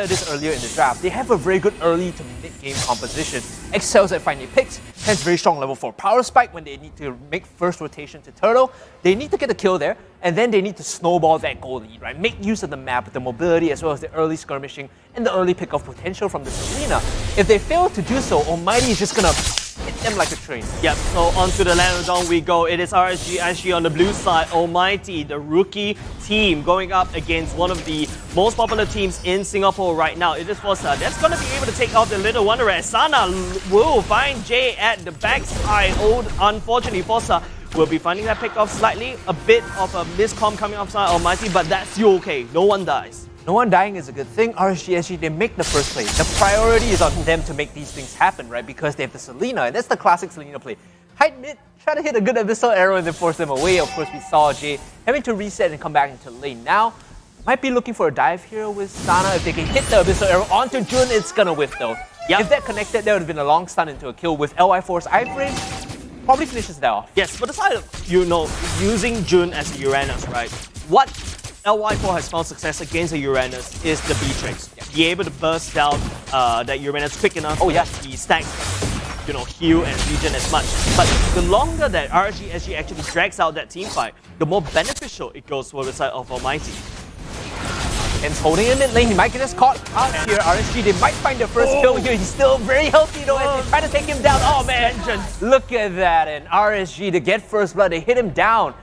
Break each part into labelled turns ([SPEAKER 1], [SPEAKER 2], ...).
[SPEAKER 1] said this earlier in the draft, they have a very good early to mid-game composition, excels at finding picks, has very strong level 4 power spike when they need to make first rotation to Turtle. They need to get a kill there, and then they need to snowball that goal lead, right? Make use of the map, the mobility, as well as the early skirmishing and the early pick of potential from the Selena. If they fail to do so, Almghty is just gonna hit them like a train.
[SPEAKER 2] Yep, so onto the Land of Dawn we go. It is RSG actually on the blue side. Almghty, the rookie team, going up against one of the most popular teams in Singapore right now. It is Forza. That's going to be able to take out the Little Wanderer. As Sana will find Jay at the backside. Unfortunately, Forza will be finding that pick off slightly. A bit of a miscom coming offside Almghty, but that's still okay. No one dies.
[SPEAKER 1] No one dying is a good thing. RSG SG, they make the first play. The priority is on them to make these things happen, right? Because they have the Selena, and that's the classic Selena play. Hide mid, try to hit a good abyssal arrow and then force them away. Of course, we saw Jay having to reset and come back into lane. Now, might be looking for a dive here with Sana. If they can hit the abyssal arrow onto Jun, it's gonna whiff though. Yep. If that connected, that would have been a long stun into a kill with LY4's iframe. Probably finishes that off.
[SPEAKER 2] Yes, but aside of, using Jun as a Uranus, right? What LY4 has found success against the Uranus is the B-Tricks. Yeah. Be able to burst down that Uranus quick enough that the stacks, heal and regen as much. But the longer that RSG SG actually drags out that team fight, the more beneficial it goes for the side of Almghty.
[SPEAKER 1] And holding him in lane, he might get us caught out here. RSG, they might find the first kill here. He's still very healthy though, as they try to take him down. Oh man, look at that. And RSG to get first blood, they hit him down.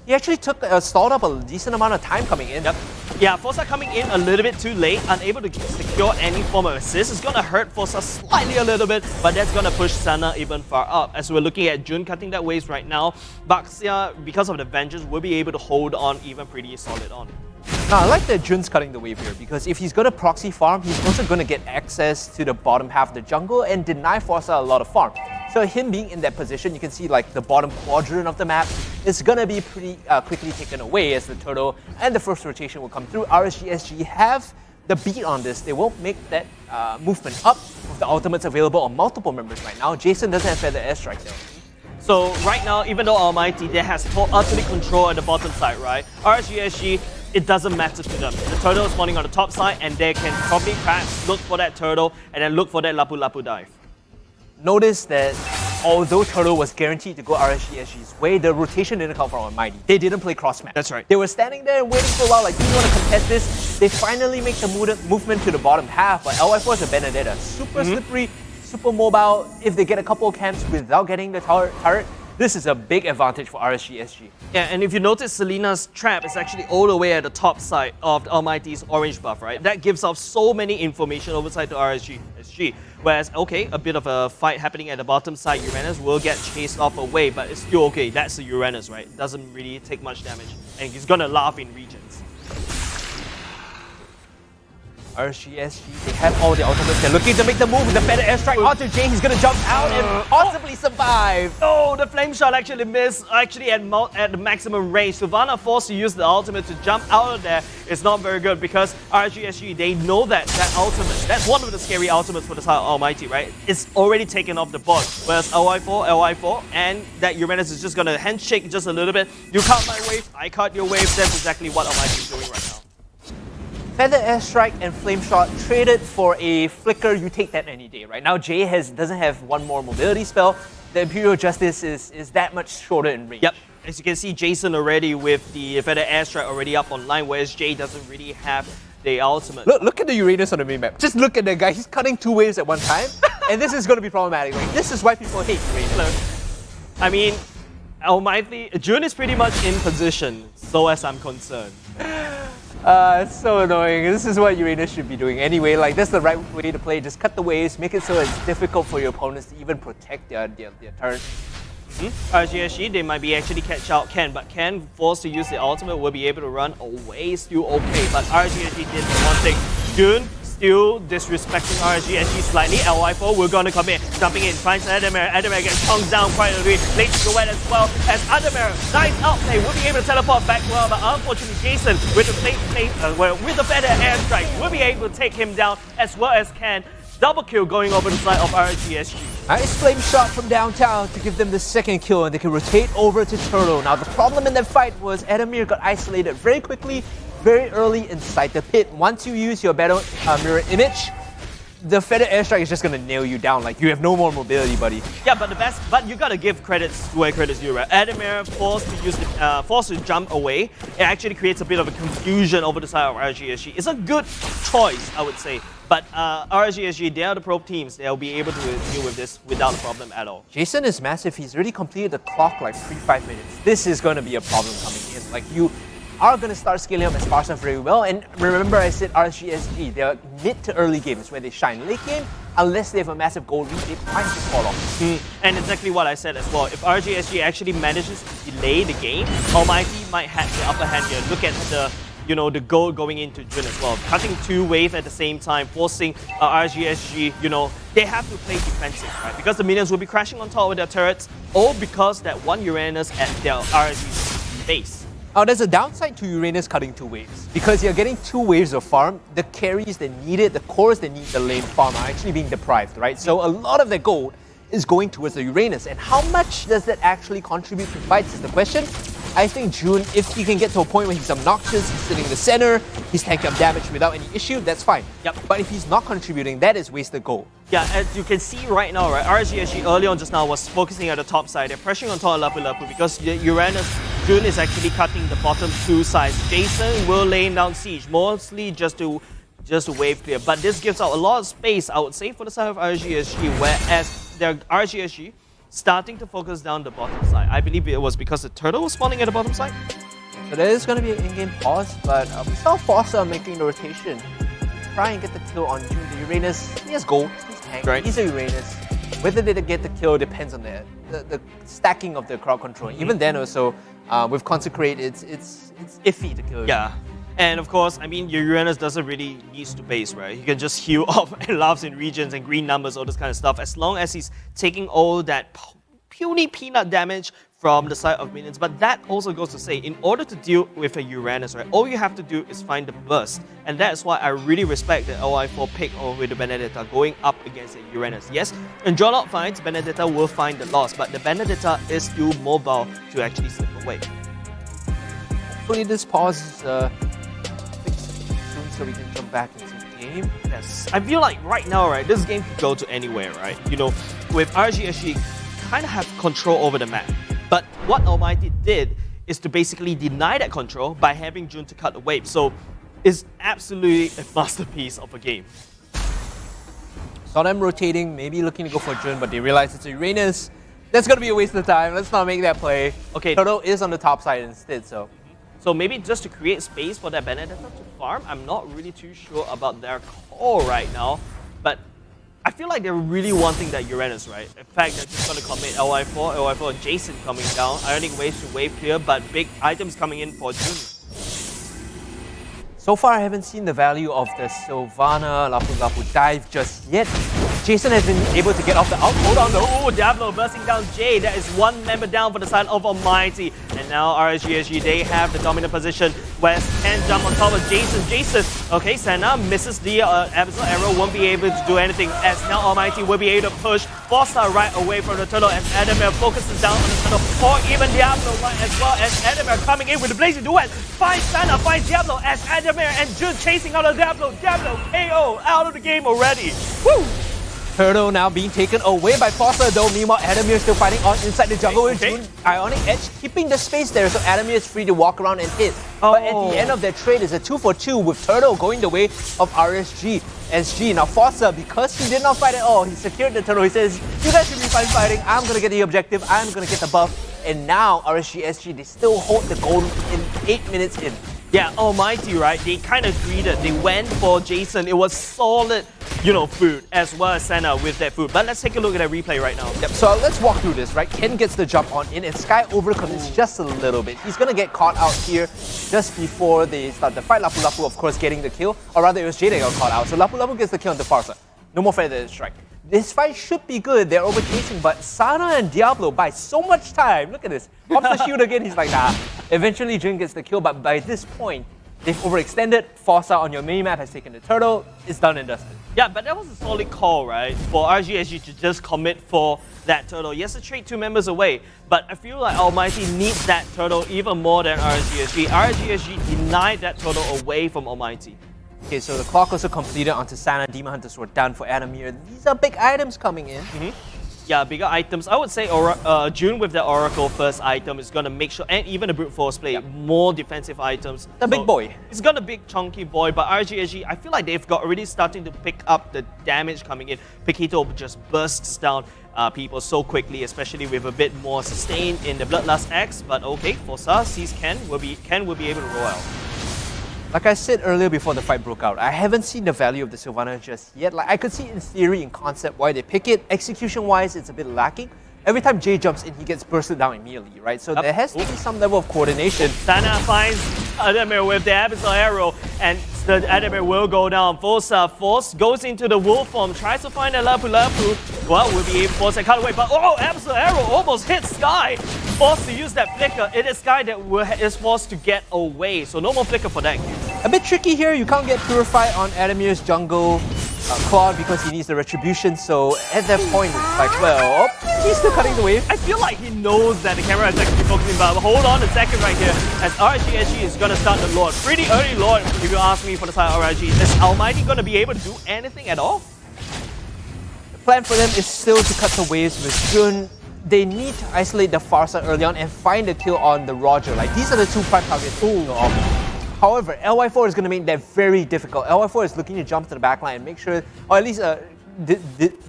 [SPEAKER 1] He actually stalled up a decent amount of time coming in.
[SPEAKER 2] Yep. Yeah, Forza coming in a little bit too late, unable to secure any form of assist. It's going to hurt Forza slightly a little bit, but that's going to push Sana even far up. As we're looking at Jun cutting that waves right now, Baxia, because of the Vengeance, will be able to hold on even pretty solid on.
[SPEAKER 1] Now, I like that Jun's cutting the wave here, because if he's going to proxy farm, he's also going to get access to the bottom half of the jungle and deny Forza a lot of farm. So him being in that position, you can see like the bottom quadrant of the map is going to be pretty quickly taken away as the Turtle and the first rotation will come through. RSG SG have the beat on this. They won't make that movement up with the ultimates available on multiple members right now. Jason doesn't have Feather Airstrike though.
[SPEAKER 2] So right now, even though Almghty, they has utterly control at the bottom side, right? RSG SG, it doesn't matter to them. The Turtle is spawning on the top side and they can probably perhaps look for that Turtle and then look for that Lapu Lapu dive.
[SPEAKER 1] Notice that although Turtle was guaranteed to go RSG SG's way, the rotation didn't come from Almghty. They didn't play cross map.
[SPEAKER 2] That's right.
[SPEAKER 1] They were standing there and waiting for a while, like, do you want to contest this? They finally make the movement to the bottom half, but LY4 is a Benedetta. Super slippery, super mobile. If they get a couple of camps without getting the turret, this is a big advantage for RSG SG.
[SPEAKER 2] Yeah, and if you notice, Selena's trap is actually all the way at the top side of Almighty's orange buff, right? That gives off so many information overside to RSG SG. Whereas, okay, a bit of a fight happening at the bottom side, Uranus will get chased off away, but it's still okay. That's the Uranus, right? It doesn't really take much damage, and he's gonna laugh in regions.
[SPEAKER 1] RSG SG, they have all the ultimates. They're looking to make the move with the Feather Airstrike onto Jay. He's gonna jump out and possibly survive.
[SPEAKER 2] Oh, the flame shot actually missed, at the maximum range. Sylvana forced to use the ultimate to jump out of there. It's not very good because RSG SG, they know that ultimate, that's one of the scary ultimates for the side of Almghty, right? It's already taken off the board. Whereas LY4, and that Uranus is just gonna handshake just a little bit. You cut my wave, I cut your wave. That's exactly what Almghty is doing right now.
[SPEAKER 1] Feather Airstrike and Flame Shot traded for a Flicker, you take that any day, right? Now Jay doesn't have one more mobility spell. The Imperial Justice is that much shorter in range.
[SPEAKER 2] Yep. As you can see, Jason already with the Feather Airstrike already up online, whereas Jay doesn't really have the ultimate.
[SPEAKER 1] Look at the Uranus on the minimap. Just look at that guy. He's cutting 2 waves at one time. And this is going to be problematic. Like, this is why people hate Uranus.
[SPEAKER 2] I mean, Almghty, Jun is pretty much in position, so as I'm concerned.
[SPEAKER 1] It's so annoying. This is what Uranus should be doing anyway. Like, that's the right way to play. Just cut the waves, make it so it's difficult for your opponents to even protect their turn.
[SPEAKER 2] RSG SG, they might be actually catch out Ken, but Ken, forced to use the ultimate, will be able to run away, still okay. But RSG SG did one thing. Jun still disrespecting RSG SG slightly. LY4, we're gonna come in, jumping in, finds Adamir. Adamir gets tongued down quite a bit. Late to go as well as Adamir. Nice outplay, will be able to teleport back well, but unfortunately Jason with the Feather Airstrike will be able to take him down as well as Ken. Double kill going over the side of RSG SG.
[SPEAKER 1] Nice flame shot from downtown to give them the second kill, and they can rotate over to Turtle. Now the problem in that fight was Adamir got isolated very quickly. very early inside the pit. Once you use your battle mirror image, the feather airstrike is just gonna nail you down. Like, you have no more mobility, buddy.
[SPEAKER 2] Yeah, but you gotta give credits where credit's due, right? Adamir forced to jump away. It actually creates a bit of a confusion over the side of RSG. It's a good choice, I would say. But RSG, they are the pro teams. They'll be able to deal with this without a problem at all.
[SPEAKER 1] Jason is massive. He's already completed the clock like 3-5 minutes. This is gonna be a problem coming in. Like, you are going to start scaling up Esparza very well. And remember I said RSG, they're mid to early games where they shine. Late game, unless they have a massive gold lead, they might just fall off.
[SPEAKER 2] And exactly what I said as well. If RSG actually manages to delay the game, Almghty might have the upper hand here. Look at the gold going into Jun as well. Cutting 2 waves at the same time, forcing RSG, they have to play defensive, right? Because the minions will be crashing on top of their turrets, or because that one Uranus at their RSG base.
[SPEAKER 1] Now, there's a downside to Uranus cutting 2 waves. Because you're getting 2 waves of farm, the carries that need it, the cores that need the lane farm are actually being deprived, right? So a lot of the gold is going towards the Uranus. And how much does that actually contribute to fights is the question. I think Jun, if he can get to a point where he's obnoxious, he's sitting in the center, he's tanking up damage without any issue, that's fine.
[SPEAKER 2] Yep.
[SPEAKER 1] But if he's not contributing, that is wasted gold.
[SPEAKER 2] Yeah, as you can see right now, right, RSG early on just now was focusing at the top side. They're pressuring on top of Lapu Lapu because the Uranus, Jun is actually cutting the bottom 2 sides. Jason will lay down siege, mostly just to wave clear. But this gives out a lot of space, I would say, for the side of RSG, whereas their RSG starting to focus down the bottom side. I believe it was because the turtle was spawning at the bottom side.
[SPEAKER 1] So there is going to be an in-game pause, but we saw Forza making the rotation. Try and get the kill on Jun. The Uranus, he has gold, he's tank,
[SPEAKER 2] right.
[SPEAKER 1] He's a Uranus. Whether they get the kill depends on the stacking of the crowd control. Even then also, with Consecrate, it's iffy to kill.
[SPEAKER 2] Yeah. And of course, I mean, your Uranus doesn't really need to base, right? He can just heal up and loves in regions and green numbers, all this kind of stuff. As long as he's taking all that puny peanut damage from the side of minions. But that also goes to say, in order to deal with a Uranus, right, all you have to do is find the burst. And that's why I really respect the LI4 pick over the Benedetta going up against a Uranus. Yes, in draw-out fights, Benedetta will find the loss, but the Benedetta is still mobile to actually slip away.
[SPEAKER 1] Hopefully this pause is soon so we can jump back into the game.
[SPEAKER 2] Yes, I feel like right now, right, this game could go to anywhere, right? With RSG kind of have control over the map. But what Almghty did is to basically deny that control by having Jun to cut the wave. So it's absolutely a masterpiece of a game.
[SPEAKER 1] Saw them rotating, maybe looking to go for Jun, but they realize it's a Uranus. That's going to be a waste of time. Let's not make that play.
[SPEAKER 2] Okay.
[SPEAKER 1] Turtle is on the top side instead, so.
[SPEAKER 2] So maybe just to create space for that Benedetta to farm. I'm not really too sure about their call right now. But I feel like they're really wanting that Uranus, right? In fact, they're just going to commit LY4 and Jason coming down. Ionic waves to wave clear, but big items coming in for Jun.
[SPEAKER 1] So far, I haven't seen the value of the Sylvana Lapu Lapu dive just yet. Jason has been able to get off the out. Hold on though.
[SPEAKER 2] Oh, Diablo bursting down Jay. That is 1 member down for the side of Almghty. And now RSG, they have the dominant position. West can jump on top of Jason. Okay, Senna misses the Abyssal Arrow, won't be able to do anything as now Almghty will be able to push Foster right away from the turtle as Adamir focuses down on the turtle, or even Diablo right as well as Adamir coming in with the blazing duet. Finds Senna, finds Diablo as Adamir and Jun chasing out of Diablo. Diablo KO out of the game already. Woo!
[SPEAKER 1] Turtle now being taken away by Foster though. Meanwhile, Adamir still fighting on inside the jungle with Jun. Ionic Edge keeping the space there, so Adamir is free to walk around and hit. But at the end of that trade is a 2-for-2 with Turtle going the way of RSG. SG. Now Foster, because he did not fight at all, he secured the turtle. He says, you guys should be fine fighting. I'm going to get the objective. I'm going to get the buff. And now RSG SG, they still hold the gold in 8 minutes in.
[SPEAKER 2] Yeah, Almghty, right? They kind of greeded. They went for Jason. It was solid, food, as well as Senna with that food. But let's take a look at that replay right now.
[SPEAKER 1] Yep, so let's walk through this, right? Ken gets the jump on in, and Sky overcommits just a little bit. He's going to get caught out here just before they start the fight. Lapu Lapu, of course, getting the kill. Or rather, it was Jay that got caught out. So Lapu Lapu gets the kill on the far side. No more feather strike. This fight should be good. They're overchasing, but Sana and Diablo buy so much time. Look at this. Pops the shield again. He's like, nah. Eventually, Jin gets the kill, but by this point, They've overextended, Forza on your mini-map has taken the turtle, it's done and dusted.
[SPEAKER 2] Yeah, but that was a solid call, right? For RSG to just commit for that turtle. Yes, to trade 2 members away, but I feel like Almghty needs that turtle even more than RSG. RSG denied that turtle away from Almghty.
[SPEAKER 1] Okay, so the clock also completed onto Sana, Demon Hunters were done for Adamir. These are big items coming in.
[SPEAKER 2] Yeah, bigger items. I would say June with the Oracle first item is going to make sure, and even the Brute Force play, more defensive items.
[SPEAKER 1] The big boy.
[SPEAKER 2] It's got a big chunky boy, but RSG, I feel like they've got already starting to pick up the damage coming in. Piquito just bursts down people so quickly, especially with a bit more sustain in the Bloodlust X. But okay, Forza sees Ken will be able to roll out.
[SPEAKER 1] Like I said earlier before the fight broke out, I haven't seen the value of the Sylvana just yet. Like I could see in theory, in concept, why they pick it. Execution-wise, it's a bit lacking. Every time Jay jumps in, he gets bursted down immediately, right? So there has to be some level of coordination.
[SPEAKER 2] Sana finds Adamir with the Abyssal Arrow, and the Adamir will go down. Force goes into the wolf form, tries to find a Lapu Lapu. Well, we'll be able to force a cut away, but oh, Abyssal Arrow almost hits Sky. Forced to use that flicker. It is Sky that is forced to get away, so no more flicker for that.
[SPEAKER 1] A bit tricky here, you can't get Purify on Adamir's jungle Claude because he needs the retribution, so at that point it's like, well, he's still cutting the wave.
[SPEAKER 2] I feel like he knows that the camera is actually focusing, but hold on a second right here, as RSG is going to start the Lord. Pretty early Lord, if you ask me, for the side of RSG. Is Almghty going to be able to do anything at all?
[SPEAKER 1] The plan for them is still to cut the waves with Jun. They need to isolate the Farsa early on and find a kill on the Roger. Like, these are the 2 prime targets to go off. However, LY4 is going to make that very difficult. LY4 is looking to jump to the backline and make sure, or at least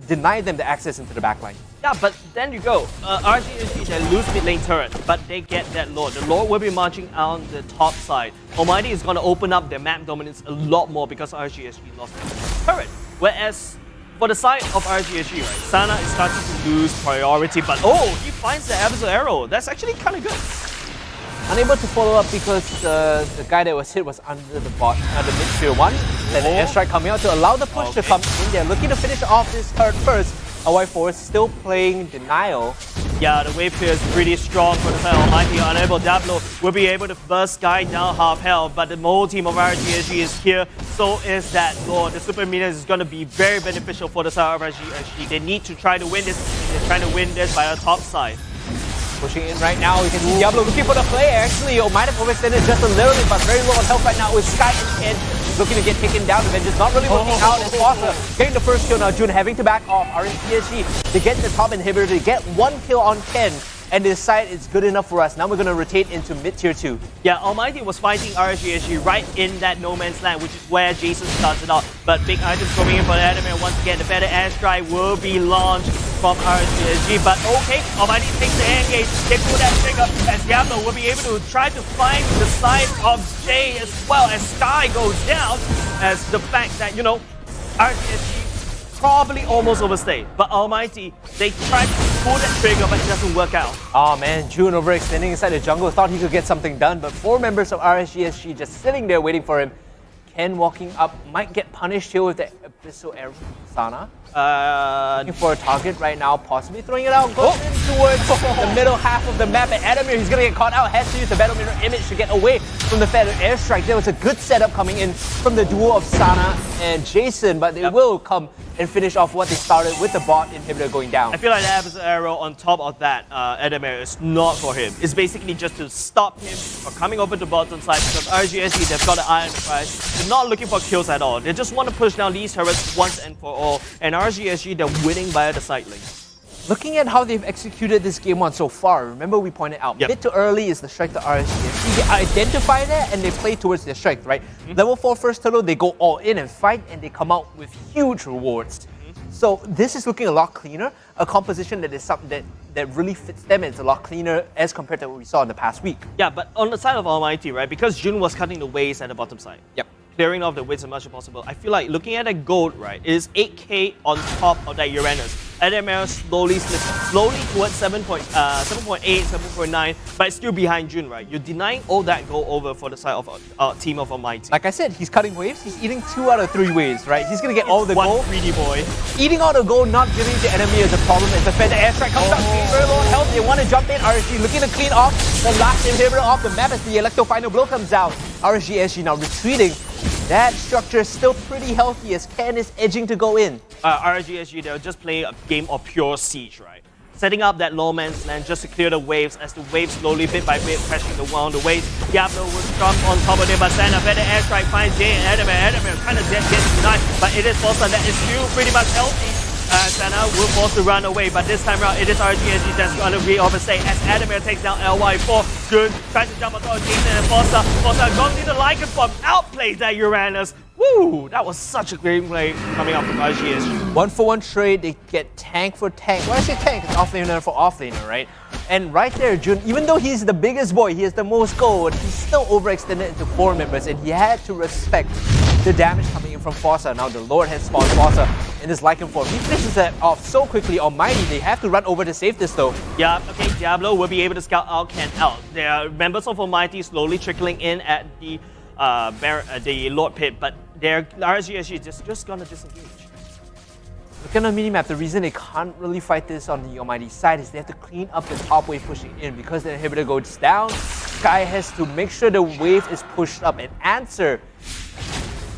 [SPEAKER 1] deny them the access into the backline.
[SPEAKER 2] Yeah, but then you go. RSG, they lose mid lane turret, but they get that Lord. The Lord will be marching on the top side. Almghty is going to open up their map dominance a lot more because RSG lost their turret. Whereas, for the side of RSG, right, Sana is starting to lose priority, but oh, he finds the Abyssal Arrow. That's actually kind of good.
[SPEAKER 1] Unable to follow up because the guy that was hit was under the bot, under midfield 1. Then an airstrike coming out to allow the push to come in. They're looking to finish off this turret first. LY4 is still playing Denial.
[SPEAKER 2] Yeah, the wave clear is pretty strong for the side of Almghty. Unable Diablo will be able to burst Sky down half health, but the whole team of RSG is here. So is that Lord. The Super Minions is going to be very beneficial for the side of RSG. They need to try to win this. They're trying to win this by the top side.
[SPEAKER 1] Pushing in right now, you can see Diablo looking for the play. Actually, might have overextended just a little bit, but very low on health right now with Sky and Ken. He's looking to get taken down. Avengers not really working out as Foster getting the first kill now. Jun having to back off. RSG to get the top inhibitor, to get 1 kill on Ken. And decide it's good enough for us. Now we're going to rotate into mid-tier 2.
[SPEAKER 2] Yeah, Almghty was fighting RSG right in that no man's land, which is where Jason started out. But big items coming in for Adamir once again. The better airstrike will be launched from RSG. But okay, Almghty takes the engage. They pull that trigger as Diablo will be able to try to find the side of Jay as well as Sky goes down. As the fact that, you know, RSG probably almost overstayed, but Almghty, they tried to pull that trigger, but it doesn't work out.
[SPEAKER 1] Oh man, Jun overextending inside the jungle, thought he could get something done, but 4 members of RSG just sitting there waiting for him. Ken walking up, might get punished here with the Abyssal Arrow. Sana looking for a target right now, possibly throwing it out, goes in towards the middle half of the map, and Adamir, he's gonna get caught out, has to use the Battle Mirror Image to get away from the Feather Airstrike. There was a good setup coming in from the duo of Sana and Jason, but they will come and finish off what they started with the bot inhibitor going down.
[SPEAKER 2] I feel like the Abyssal Arrow on top of that, Adamir, is not for him. It's basically just to stop him from coming over to bottom side because RSG, they've got the Iron Prize. They're not looking for kills at all. They just want to push down these turrets once and for all. And RSG, they're winning via the side lane.
[SPEAKER 1] Looking at how they've executed this game on so far, remember we pointed out, mid to early is the strike to RSG. They identify that and they play towards their strength, right? Level 4 first turtle, they go all in and fight and they come out with huge rewards. So this is looking a lot cleaner, a composition that is something that really fits them. It's a lot cleaner as compared to what we saw in the past week.
[SPEAKER 2] Yeah, but on the side of Almghty, right, because Jun was cutting the waves at the bottom side.
[SPEAKER 1] Yep.
[SPEAKER 2] Clearing off the widths as much as possible. I feel like looking at that gold, right, is 8k on top of that Uranus. Adamir slowly slips, slowly towards 7.8, 7.9, but it's still behind Jun, right? You're denying all that gold over for the side of team of Almghty.
[SPEAKER 1] Like I said, he's cutting waves. He's eating 2 out of 3 waves, right? He's gonna get all the gold.
[SPEAKER 2] One greedy boy.
[SPEAKER 1] Eating all the gold, not giving the enemy is a problem. As the Feather Airstrike comes out, very low on health. They want to jump in. RSG looking to clean off the last inhibitor off the map as the Electro Final Blow comes out. RSG SG now retreating. That structure is still pretty healthy as Ken is edging to go in.
[SPEAKER 2] RSG SG, they're just playing a game of pure siege, right? Setting up that low man's land just to clear the waves as the waves slowly bit by bit crashing the wall on the waves. Diablo will jump on top of them, but Santa better airstrike finds Jay and Adamir kind of dead gets denied, but it is Forza that is still pretty much healthy. Santa will force to run away, but this time around it is RSG that's going to re-overstay as Adamir takes down LY4. Good, tries to jump on top of Jason and Forza. Forza going to the Lycan form, outplays that Uranus. Woo! That was such a great play coming up from RSG.
[SPEAKER 1] 1-for-1 trade, they get tank for tank. When I say tank, it's offlaner for offlaner, right? And right there, Jun, even though he's the biggest boy, he has the most gold, he's still overextended into 4 members, and he had to respect the damage coming in from Forza. Now the Lord has spawned Forza in this Lycan form. He finishes that off so quickly. Almghty, they have to run over to save this though.
[SPEAKER 2] Yeah, okay, Diablo will be able to scout out Ken out. There are members of Almghty slowly trickling in at the Lord Pit, but their RSG is just gonna disengage.
[SPEAKER 1] Look at the minimap, the reason they can't really fight this on the Almghty side is they have to clean up the top wave pushing in. Because the inhibitor goes down, Sky has to make sure the wave is pushed up and answer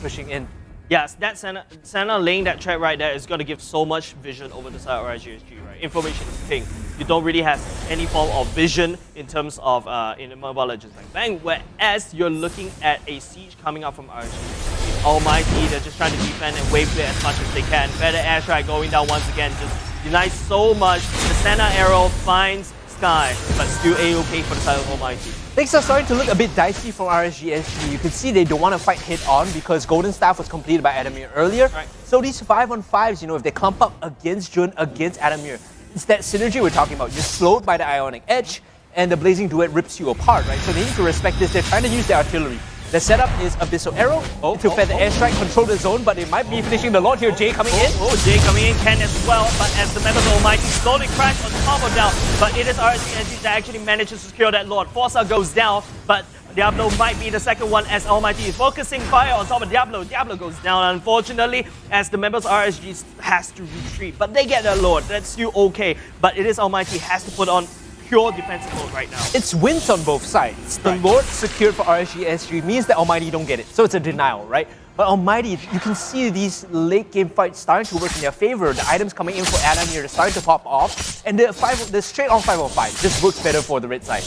[SPEAKER 1] pushing in.
[SPEAKER 2] Yes, that Santa laying that trap right there is going to give so much vision over the side of RSG, right? Information is king. You don't really have any form of vision in terms of in Mobile Legends like Bang, whereas you're looking at a siege coming up from RSG. Almghty, they're just trying to defend and wave clear as much as they can. Better airstrike going down once again, just denies so much. The Santa arrow finds Sky, but still A-OK for the side of Almghty.
[SPEAKER 1] Things are starting to look a bit dicey from RSG SG. You can see they don't want to fight head-on because Golden Staff was completed by Adamir earlier.
[SPEAKER 2] Right.
[SPEAKER 1] So these 5-on-5s, you know, if they clump up against Jun, against Adamir, it's that synergy we're talking about. You're slowed by the Ionic Edge, and the Blazing Duet rips you apart, right? So they need to respect this. They're trying to use their artillery. The setup is Abyssal Arrow to feather airstrike, control the zone, but they might be finishing the Lord here. Jay coming in.
[SPEAKER 2] Jay coming in, Ken as well, but as the members of Almghty slowly crash on top of down, but it is RSG that actually manages to secure that Lord. Forza goes down, but Diablo might be the second one as Almghty is focusing fire on top of Diablo. Diablo goes down, unfortunately, as the members of RSG has to retreat, but they get their Lord. That's still okay, but it is Almghty has to put on pure defensive mode right now.
[SPEAKER 1] It's wins on both sides. The Lord secured for RSG SG means that Almghty don't get it. So it's a denial, right? But Almghty, you can see these late game fights starting to work in their favor. The items coming in for Adam here are starting to pop off. And the straight on 5-on-5 just works better for the red side.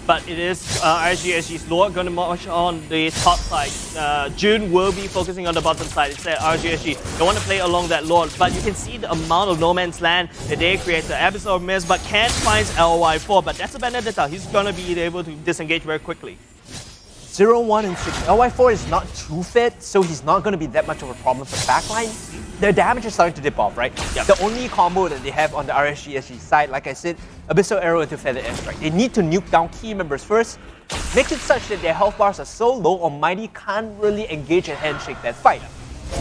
[SPEAKER 2] But it is RSG SG's Lord going to march on the top side. June will be focusing on the bottom side. It's RSG SG. They want to play along that Lord, but you can see the amount of no man's land that they create. The episode of Miss, but Ken finds LY4, but that's a Benedetta. He's going to be able to disengage very quickly.
[SPEAKER 1] 0-1 and 6. LY4 is not too fit, so he's not going to be that much of a problem for the backline. Their damage is starting to dip off, right?
[SPEAKER 2] Yep.
[SPEAKER 1] The only combo that they have on the RSG SG side, like I said, Abyssal Arrow into Feather Airstrike. They need to nuke down key members first, make it such that their health bars are so low, Almghty can't really engage and handshake that fight.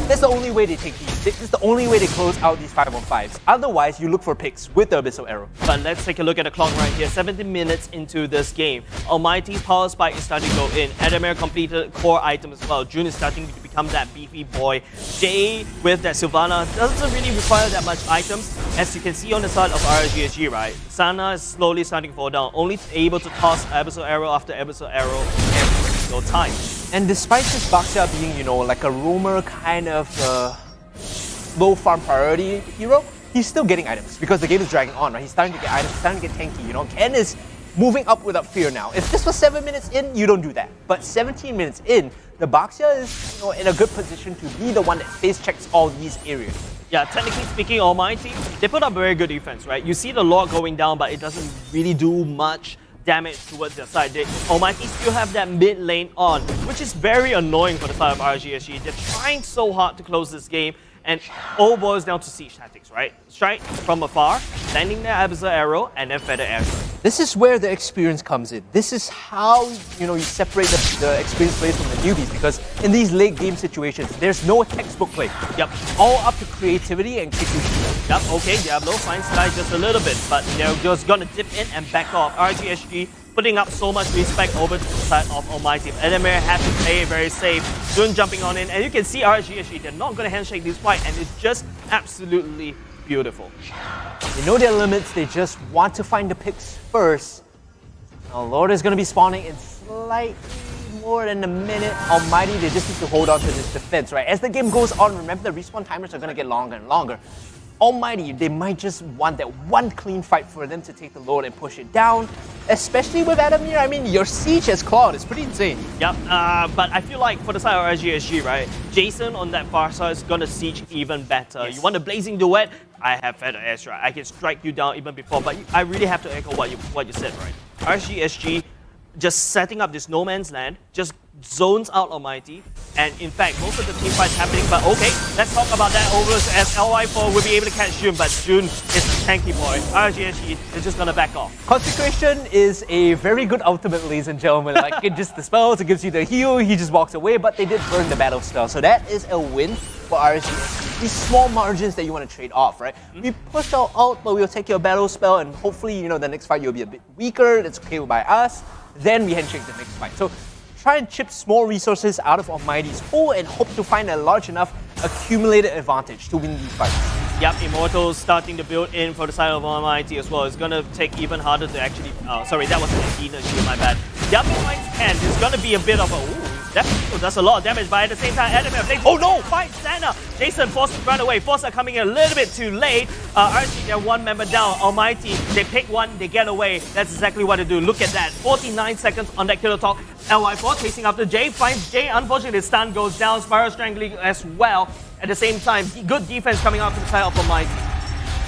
[SPEAKER 1] That's the only way they take these. This is the only way they close out these 5-on-5s. Otherwise, you look for picks with the Abyssal Arrow.
[SPEAKER 2] But let's take a look at the clock right here. 17 minutes into this game. Almghty's power spike is starting to go in. Adamir completed core item as well. June is starting to become that beefy boy. Jay with that Sylvana doesn't really require that much items. As you can see on the side of RSG, right? Sana is slowly starting to fall down. Only able to toss Abyssal Arrow after Abyssal Arrow every single time.
[SPEAKER 1] And despite this Baxia being, you know, like a roamer kind of low farm priority hero, he's still getting items because the game is dragging on, right? He's starting to get items, he's starting to get tanky, you know. Ken is moving up without fear now. If this was 7 minutes in, you don't do that. But 17 minutes in, the Baxia is, you know, in a good position to be the one that face checks all these areas.
[SPEAKER 2] Yeah, technically speaking, Almghty, they put up very good defense, right? You see the Lord going down, but it doesn't really do much damage towards their side. Almghty still have that mid lane on, which is very annoying for the side of RSG. They're trying so hard to close this game, and all boils down to siege tactics, right? Strike from afar, landing their Abyssal Arrow, and then feather airstrike.
[SPEAKER 1] This is where the experience comes in. This is how, you know, you separate the experienced players from the newbies, because in these late game situations, there's no textbook play.
[SPEAKER 2] Yep.
[SPEAKER 1] All up to creativity and execution.
[SPEAKER 2] Yep, okay, Diablo finds Sky just a little bit, but they're just gonna dip in and back off. RSG putting up so much respect over to the side of Almghty. Adamir has to play it very safe. Jun jumping on in, and you can see RSG, they're not gonna handshake this fight, and it's just absolutely beautiful.
[SPEAKER 1] They know their limits, they just want to find the picks first. Now Lord is gonna be spawning in slightly more than a minute. Almghty, they just need to hold on to this defense, right? As the game goes on, remember the respawn timers are going to get longer and longer. Almghty, they might just want that one clean fight for them to take the Lord and push it down. Especially with Adamir, I mean, your siege has clawed. It's pretty insane.
[SPEAKER 2] Yep, but I feel like for the side of RSG, right, Jason on that far side is going to siege even better.
[SPEAKER 1] Yes.
[SPEAKER 2] You want a blazing duet? I have Feather Edge, right? I can strike you down even before, but I really have to echo what you said, right? RSG just setting up this no man's land, just zones out Almghty, and in fact, most of the team fights happening, but okay, let's talk about that over as LY4 will be able to catch Jun, but Jun is a tanky boy. RSG is just gonna back off.
[SPEAKER 1] Consecration is a very good ultimate, ladies and gentlemen. Like, it just dispels, it gives you the heal, he just walks away, but they did burn the battle spell, so that is a win for RSG. These small margins that you want to trade off, right? We push our ult, but we'll take your battle spell, and hopefully, you know, the next fight you'll be a bit weaker, that's okay by us, then we handshake the next fight. So try and chip small resources out of Almighty's pool and hope to find a large enough accumulated advantage to win these fights.
[SPEAKER 2] Yep, Immortals starting to build in for the side of Almghty as well. It's gonna take even harder to actually. Sorry, that was an Athena shield, my bad. Yep, Hand is gonna be a bit of a. Ooh, that does a lot of damage, but at the same time, Adamir. Oh no! Fight Sana! Jason forced to run away. Forza coming in a little bit too late. RSG, they're one member down. Almghty, they pick one, they get away. That's exactly what they do. Look at that. 49 seconds on that killer talk. LY4 chasing after Jay, finds Jay. Unfortunately, his stun goes down. Spiral Strangling as well. At the same time, good defense coming out from the side of Almghty.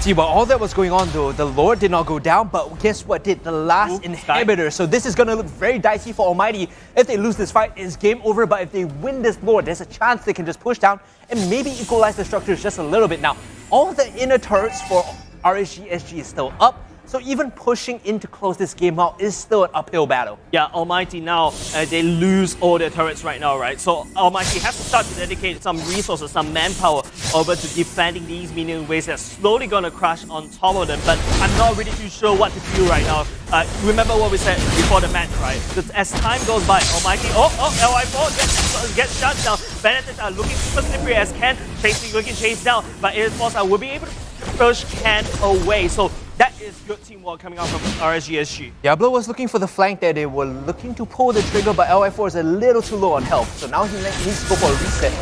[SPEAKER 1] See, while all that was going on though, the Lord did not go down, but guess what did? The last inhibitor. So this is going to look very dicey for Almghty. If they lose this fight, it's game over, but if they win this Lord, there's a chance they can just push down and maybe equalize the structures just a little bit. Now, all the inner turrets for RSG SG is still up, so even pushing in to close this game out is still an uphill battle.
[SPEAKER 2] Yeah, Almghty now, they lose all their turrets right now, right? So Almghty has to start to dedicate some resources, some manpower over to defending these minion waves that's slowly going to crash on top of them. But I'm not really too sure what to do right now. Remember what we said before the match, right? As time goes by, Almghty, LY4 gets shut down. Benedict are looking super slippery as Ken looking chased down, but Forza will be able to push Ken away. So that is good teamwork coming out from RSG.
[SPEAKER 1] Diablo was looking for the flank there. They were looking to pull the trigger, but LY4 is a little too low on health. So now he needs to go for a reset.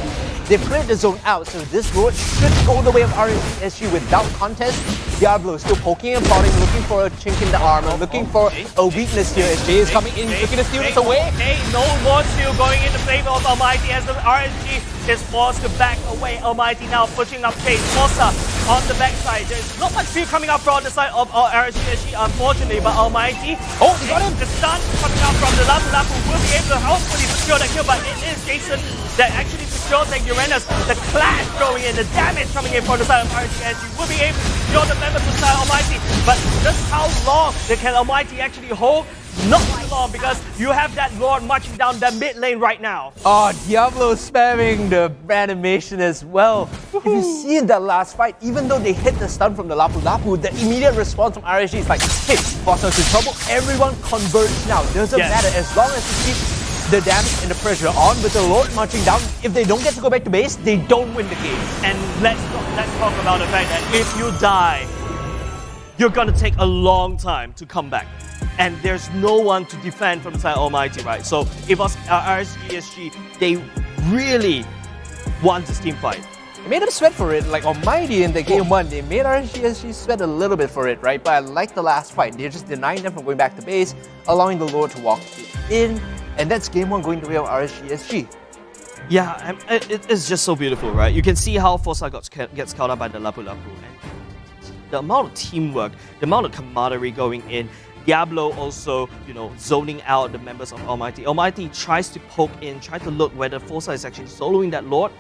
[SPEAKER 1] They've cleared the zone out, so this road should go the way of RSG without contest. Diablo is still poking and prodding, looking for a chink in the armor, looking for a weakness here as Jay is coming in, looking to steal this away.
[SPEAKER 2] Okay, no more steal going in the favor of Almghty as the RSG is forced to back away. Almghty now pushing up Chase. Forza on the backside. There's not much steal coming up from the side of RSG, unfortunately, but Almghty.
[SPEAKER 1] Oh, he got him!
[SPEAKER 2] The stun coming out from the Lapu will be able to hopefully secure that kill, but it is Jason that actually secures that Uranus. The clash going in, the damage coming in from the side of RSG will be able to secure the members of the side of Almghty, but just how long can Almghty actually hold? Not too long, because you have that Lord marching down the mid lane right now.
[SPEAKER 1] Oh, Diablo spamming the animation as well. If you see in that last fight, even though they hit the stun from the Lapu, the immediate response from RSG is like, hey, Forza's in trouble, everyone converge now. Doesn't matter, as long as you keep the damage and the pressure on with the Lord marching down. If they don't get to go back to base, they don't win the game.
[SPEAKER 2] And let's talk about the fact that if you die, you're gonna take a long time to come back. And there's no one to defend from the side of Almghty, right? So if us RSG, they really want this team fight.
[SPEAKER 1] They made them sweat for it, like Almghty in the game one. They made RSG sweat a little bit for it, right? But I like the last fight. They're just denying them from going back to base, allowing the Lord to walk in, and that's game one going the way of RSG.
[SPEAKER 2] Yeah, it's just so beautiful, right? You can see how Forza gets caught up by the Lapu. And the amount of teamwork, the amount of camaraderie going in. Diablo also, zoning out the members of Almghty. Almghty tries to poke in, try to look whether Forza is actually soloing that Lord.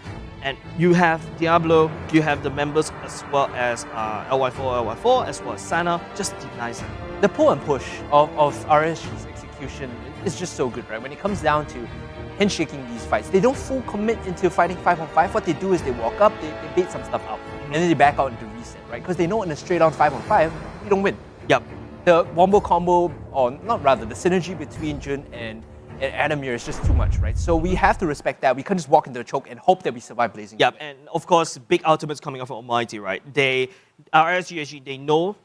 [SPEAKER 2] And you have Diablo, you have the members as well as LY4, as well as Sana, just denies them.
[SPEAKER 1] The pull and push of RSG's execution is just so good, right? When it comes down to handshaking these fights, they don't full commit into fighting 5-on-5. What they do is they walk up, they bait some stuff out, and then they back out into reset, right? Because they know in a straight-on 5-on-5, you don't win.
[SPEAKER 2] Yep.
[SPEAKER 1] The wombo combo, or not rather, the synergy between Jun and Adamir is just too much, right? So we have to respect that. We can't just walk into a choke and hope that we survive Blazing.
[SPEAKER 2] Yep, and of course, big ultimates coming up from Almghty, right? RSG, they know